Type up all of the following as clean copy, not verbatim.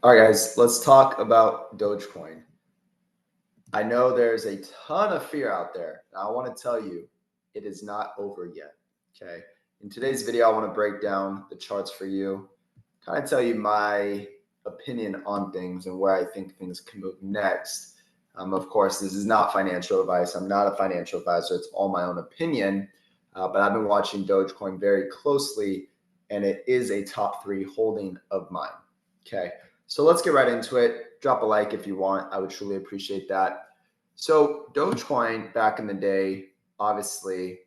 All right, guys, let's talk about Dogecoin. I know there's a ton of fear out there. Now, I want to tell you, it is not over yet. Okay. In today's video, I want to break down the charts for you, kind of tell you my opinion on things and where I think things can move next. Of course, this is not financial advice. I'm not a financial advisor. It's all my own opinion. But I've been watching Dogecoin very closely, and it is a top 3 holding of mine. Okay. So let's get right into it. Drop a like if you want. I would truly appreciate that. So Dogecoin back in the day, obviously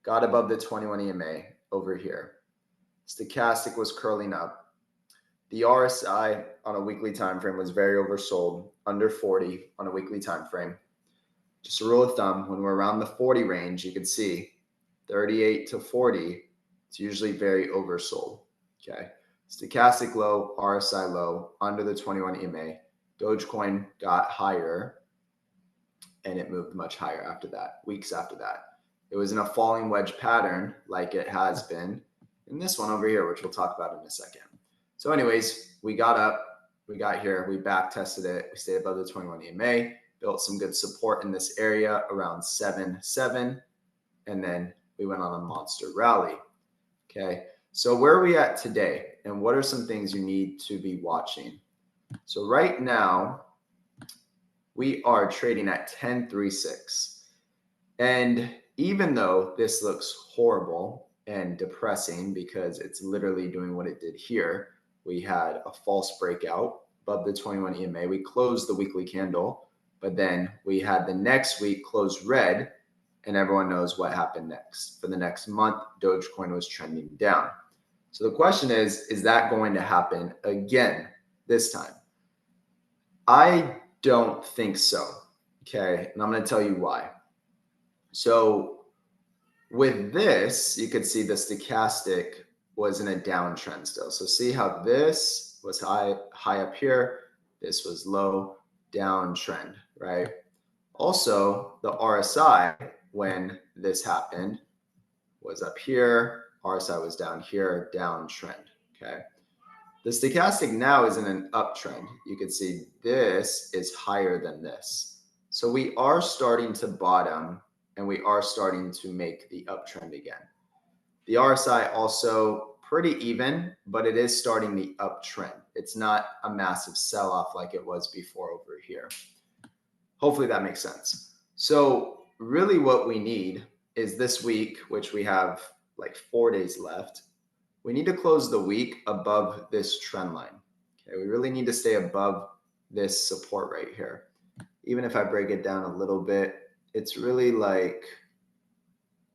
got above the 21 EMA over here. Stochastic was curling up. The RSI on a weekly time frame was very oversold, under 40 on a weekly time frame. Just a rule of thumb, when we're around the 40 range, you can see 38 to 40, it's usually very oversold. Okay. Stochastic low, RSI low, under the 21 EMA. Dogecoin got higher and it moved much higher after that, weeks after that. It was in a falling wedge pattern like it has been in this one over here, which we'll talk about in a second. So anyways, we got up, we got here, we back tested it, we stayed above the 21 EMA, built some good support in this area around 7.7, and then we went on a monster rally. Okay. So where are we at today, and what are some things you need to be watching? So right now, we are trading at 10.36. And even though this looks horrible and depressing because it's literally doing what it did here, we had a false breakout above the 21 EMA. We closed the weekly candle, but then we had the next week close red, and everyone knows what happened next. For the next month, Dogecoin was trending down. So the question is that going to happen again this time? I don't think so. Okay. And I'm going to tell you why. So with this, you could see the stochastic was in a downtrend still. So see how this was high up here. This was low, downtrend, right? Also, the RSI, when this happened, was up here. RSI was down here, downtrend. Okay. The stochastic now is in an uptrend. You can see this is higher than this. So we are starting to bottom and we are starting to make the uptrend again. The RSI also pretty even, but it is starting the uptrend. It's not a massive sell-off like it was before over here. Hopefully that makes sense. So really what we need is this week, which we have like 4 days left, we need to close the week above this trend line. Okay, we really need to stay above this support right here. Even if I break it down a little bit, it's really like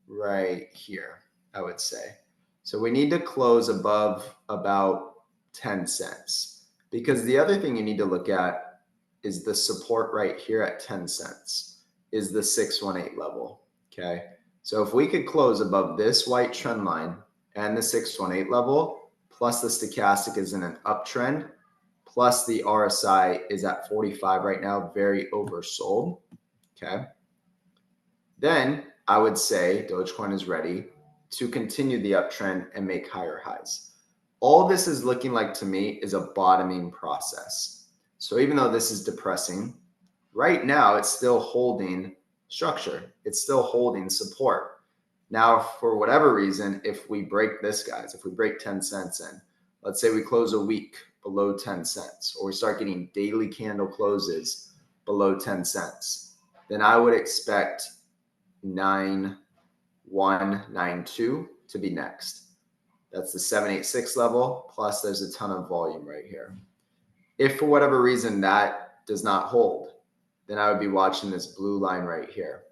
right here, I would say. So we need to close above about 10 cents, because the other thing you need to look at is the support right here at 10 cents is the 618 level. Okay. So if we could close above this white trend line and the 618 level, plus the stochastic is in an uptrend, plus the RSI is at 45 right now, very oversold. Okay. Then I would say Dogecoin is ready to continue the uptrend and make higher highs. All this is looking like to me is a bottoming process. So even though this is depressing, right now it's still holding structure. It's still holding support. Now, for whatever reason, if we break this, guys, if we break 10 cents in, let's say we close a week below 10 cents, or we start getting daily candle closes below 10 cents, then I would expect 9.192 to be next. That's the 786 level, plus there's a ton of volume right here. If for whatever reason that does not hold, then I would be watching this blue line right here,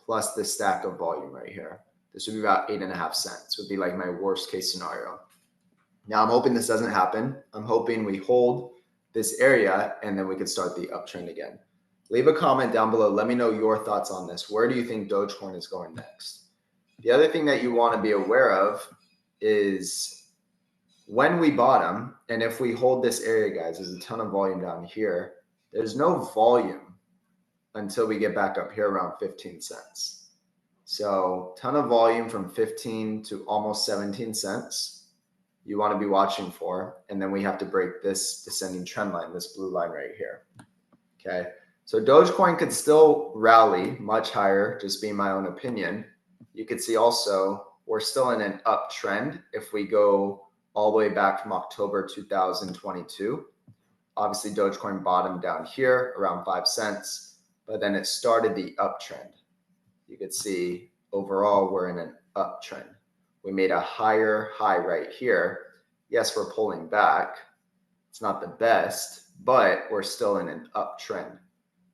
plus this stack of volume right here. This would be about 8.5 cents, would be like my worst case scenario. Now I'm hoping this doesn't happen. I'm hoping we hold this area and then we can start the uptrend again. Leave a comment down below. Let me know your thoughts on this. Where do you think Dogecoin is going next? The other thing that you want to be aware of is when we bottom, and if we hold this area, guys, there's a ton of volume down here. There's no volume until we get back up here around 15 cents. So ton of volume from 15 to almost 17 cents. you want to be watching for. And then we have to break this descending trend line, this blue line right here. Okay. So Dogecoin could still rally much higher, just being my own opinion. You could see also we're still in an uptrend if we go all the way back from October 2022. Obviously, Dogecoin bottomed down here around 5 cents, but then it started the uptrend. You could see overall we're in an uptrend. We made a higher high right here. Yes, we're pulling back. It's not the best, but we're still in an uptrend.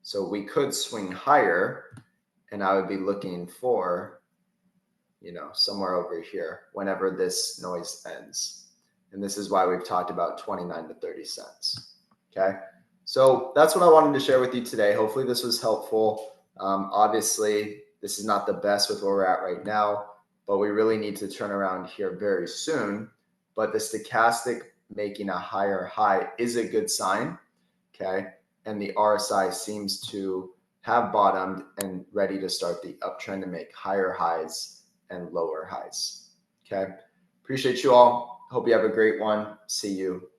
So we could swing higher, and I would be looking for, somewhere over here whenever this noise ends. And this is why we've talked about 29 to 30 cents. Okay. So that's what I wanted to share with you today. Hopefully this was helpful. Obviously, this is not the best with where we're at right now, but we really need to turn around here very soon. But the stochastic making a higher high is a good sign. Okay. And the RSI seems to have bottomed and ready to start the uptrend and make higher highs and lower highs. Okay. Appreciate you all. Hope you have a great one. See you